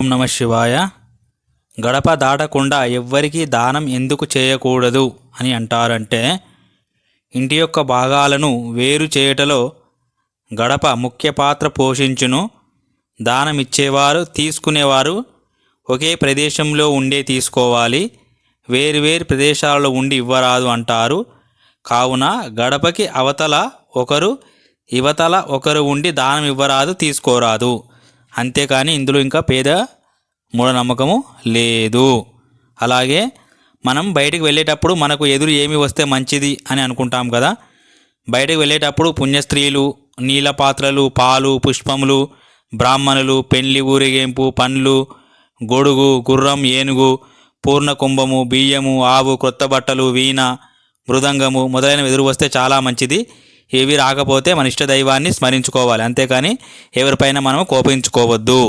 ఓం నమ శివాయ. గడప దాటకుండా ఎవ్వరికీ దానం ఎందుకు చేయకూడదు అని అంటారంటే, ఇంటి యొక్క భాగాలను వేరు చేయటలో గడప ముఖ్య పాత్ర పోషించును. దానం ఇచ్చేవారు తీసుకునేవారు ఒకే ప్రదేశంలో ఉండే తీసుకోవాలి, వేరు ప్రదేశాలలో ఉండి ఇవ్వరాదు అంటారు. కావున గడపకి అవతల ఒకరు ఇవతల ఒకరు ఉండి దానం ఇవ్వరాదు, తీసుకోరాదు. అంతేకాని ఇందులో ఇంకా పేద మూఢనమ్మకము లేదు. అలాగే మనం బయటికి వెళ్ళేటప్పుడు మనకు ఎదురు ఏమి వస్తే మంచిది అని అనుకుంటాం కదా. బయటకు వెళ్ళేటప్పుడు పుణ్యస్త్రీలు, నీళ్ళ పాత్రలు, పాలు, పుష్పములు, బ్రాహ్మణులు, పెళ్లి ఊరేగింపు, పండ్లు, గొడుగు, గుర్రం, ఏనుగు, పూర్ణ కుంభము, బియ్యము, ఆవు, కొత్త బట్టలు, వీణ, మృదంగము మొదలైనవి ఎదురు వస్తే చాలా మంచిది. ఏవి రాకపోతే మన ఇష్టదైవాన్ని స్మరించుకోవాలి, అంతేకాని ఎవరిపైన మనం కోపించుకోవద్దు.